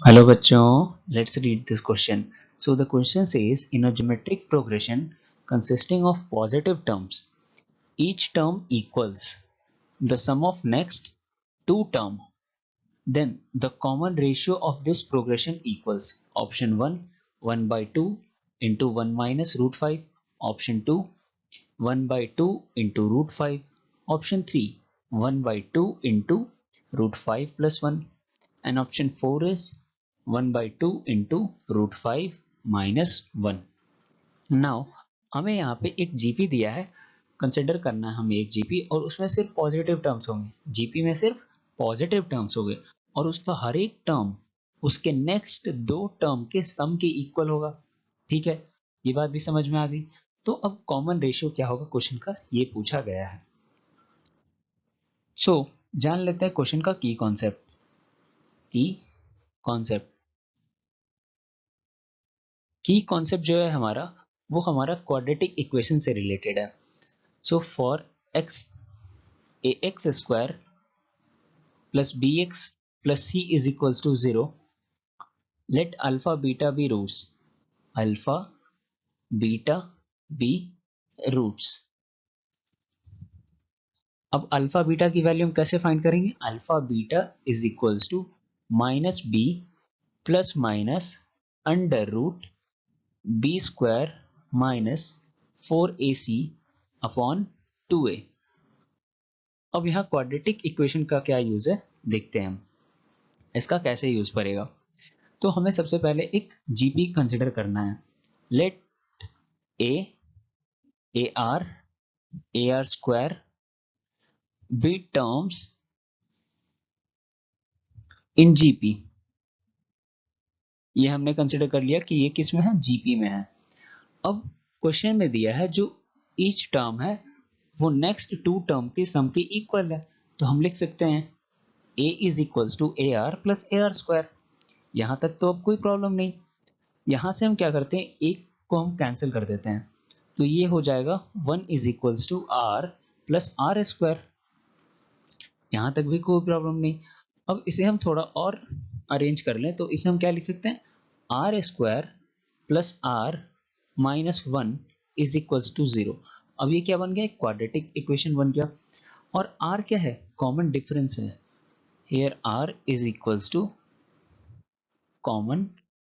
Hello bachcho, let's read this question. So the question says in a geometric progression consisting of positive terms, each term equals the sum of next two term. Then the common ratio of this progression equals option 1 1 by 2 into 1 minus root 5, option 2 1 by 2 into root 5, option 3 1 by 2 into root 5 plus 1, and option 4 is 1 by 2 into root 5 minus 1. Now हमें यहाँ पे एक GP दिया है, consider करना है हमें एक जीपी और उसमें सिर्फ पॉजिटिव टर्म्स होंगे। जीपी में सिर्फ पॉजिटिव टर्म्स होंगे और उसका हर एक टर्म उसके नेक्स्ट दो टर्म के सम के इक्वल होगा। ठीक है, ये बात भी समझ में आ गई। तो अब कॉमन रेशियो क्या होगा क्वेश्चन का, ये पूछा गया है। सो जान लेते हैं क्वेश्चन का की कॉन्सेप्ट। की कॉन्सेप्ट जो है हमारा, वो हमारा क्वाड्रेटिक इक्वेशन से रिलेटेड है। So for x a x square plus b x plus c is equals to 0, let alpha beta be roots, alpha beta be roots. अब अल्फा बीटा की वैल्यू हम कैसे फाइंड करेंगे, alpha beta is equals to minus b plus minus under root b square minus 4ac upon 2a। अब यहाँ quadratic equation का क्या use है देखते हैं हम, इसका कैसे यूज पड़ेगा। तो हमें सबसे पहले एक जीपी कंसिडर करना है। Let a r square be terms in GP. ये हमने कंसिडर कर लिया कि ये किस में है, जीपी में है। अब क्वेश्चन में दिया है जो ईच टर्म है वो नेक्स्ट टू टर्म के सम के इक्वल है, तो हम लिख सकते हैं a is equals to a r plus a r square. यहां तक तो अब कोई प्रॉब्लम नहीं। यहां से हम क्या करते हैं, एक को हम कैंसिल कर देते हैं, तो ये हो जाएगा 1 is equals to r plus r square. यहां तक भी कोई प्रॉब्लम नहीं। अब इसे हम थोड़ा और अरेंज कर लें, तो इसे हम क्या लिख सकते हैं, r square plus r minus 1 is equals to 0। अब ये क्या बन गया, क्वाड्रेटिक इक्वेशन बन गया। और आर क्या है, कॉमन डिफरेंस है। Here r is equals to common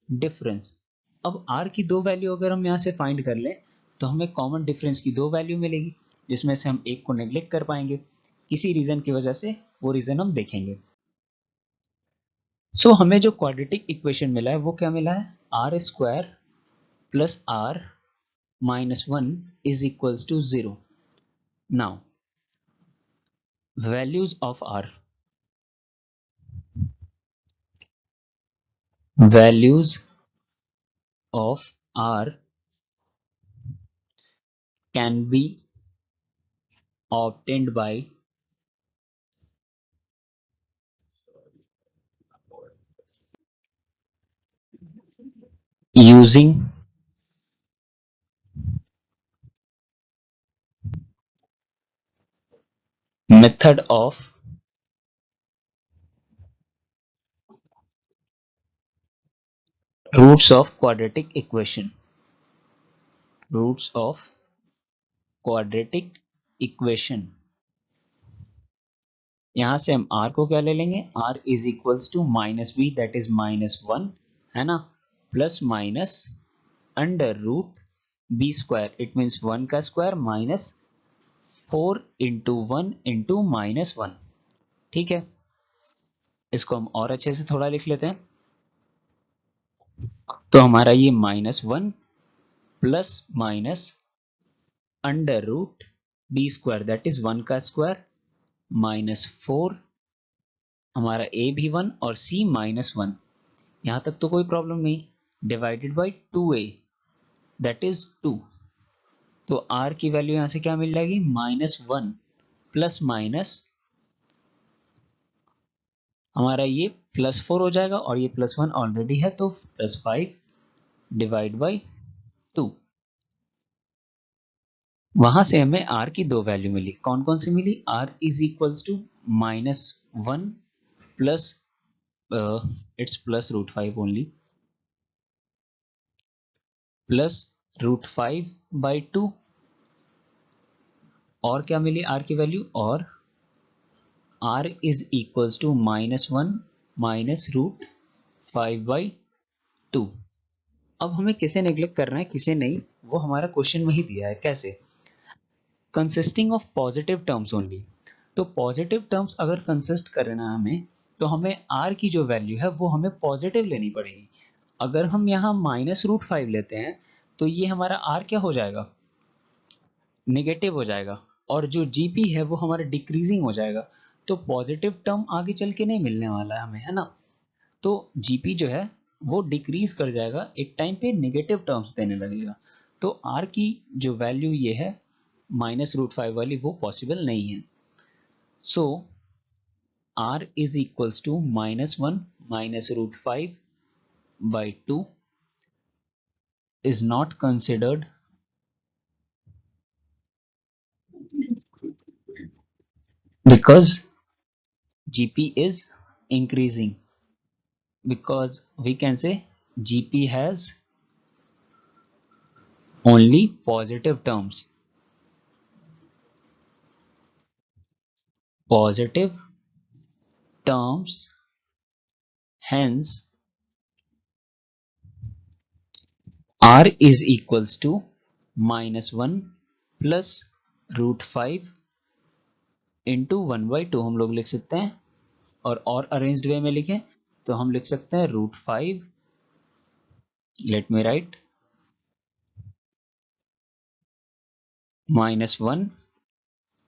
difference. अब r की दो वैल्यू अगर हम यहाँ से फाइंड कर लें तो हमें कॉमन डिफरेंस की दो वैल्यू मिलेगी, जिसमें से हम एक को नेग्लेक्ट कर पाएंगे किसी रीजन की वजह से, वो रीजन हम देखेंगे। सो हमें जो क्वाड्रेटिक इक्वेशन मिला है वो क्या मिला है, r square plus r minus 1 is equals to 0। Now values of r, values of r can be obtained by using method of roots of quadratic equation, roots of quadratic equation. यहां से हम r को क्या ले लेंगे, r is equals to minus b that is minus 1, है ना, plus minus under root b square, it means 1 का square minus 4 into 1 into minus 1। ठीक है, इसको हम और अच्छे से थोड़ा लिख लेते हैं। तो हमारा ये minus 1 plus minus under root b square that is 1 का स्क्वायर माइनस 4, हमारा ए भी 1 और सी माइनस 1। यहां तक तो कोई प्रॉब्लम नहीं। Divided by 2a that is 2। तो r की वैल्यू यहां से क्या मिल जाएगी, माइनस 1 प्लस माइनस, हमारा ये प्लस 4 हो जाएगा और ये प्लस 1 ऑलरेडी है तो प्लस 5 डिवाइड बाई 2। वहां से हमें r की दो वैल्यू मिली, कौन कौन सी मिली, r is equals to minus 1 प्लस it's plus root 5 only, plus root 5 by 2, और क्या मिली r की वैल्यू, और r is equals to -1 minus root 5 by 2। अब हमें किसे नेग्लेक्ट करना है किसे नहीं, वो हमारा क्वेश्चन में ही दिया है। कैसे? Consisting of positive terms only. तो पॉजिटिव टर्म्स अगर कंसिस्ट करना है हमें, तो हमें r की जो वैल्यू है वो हमें पॉजिटिव लेनी पड़ेगी। अगर हम यहाँ -√5 लेते हैं तो ये हमारा r क्या हो जाएगा, नेगेटिव हो जाएगा, और जो जीपी है वो हमारा डिक्रीजिंग हो जाएगा। तो पॉजिटिव टर्म आगे चल के नहीं मिलने वाला है हमें, है ना। तो जीपी जो है वो डिक्रीज कर जाएगा, एक टाइम पे नेगेटिव टर्म्स देने लगेगा। तो आर की जो वैल्यू ये है -√5 वाली, वो पॉसिबल नहीं है। So r is equals to -1 minus root 5 by 2 is not considered because GP is increasing, because we can say GP has only positive terms. Positive terms, hence R is equals to -1 plus root 5 into 1/2 हम लोग लिख सकते हैं। और arranged वे में लिखें तो हम लिख सकते हैं √5, लेट मी राइट, -1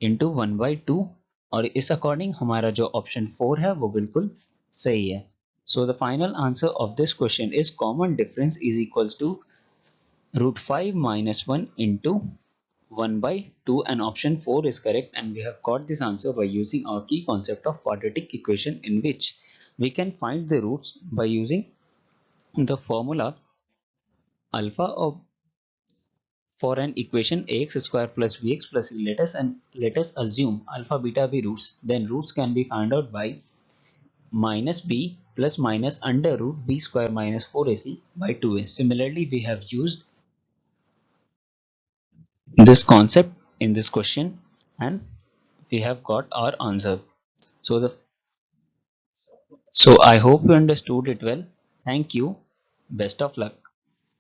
इंटू 1/2, और इस अकॉर्डिंग हमारा जो ऑप्शन 4 है वो बिल्कुल सही है। So the final answer of this question is common difference is equals to √5 -1 into 1/2, and option 4 is correct, and we have got this answer by using our key concept of quadratic equation, in which we can find the roots by using the formula alpha of for an equation ax square plus bx plus c. Let us assume alpha beta be roots, then roots can be found out by minus b plus minus under root b square minus 4ac by 2a. Similarly, we have used this concept in this question, and we have got our answer. So I hope you understood it well. Thank you. Best of luck.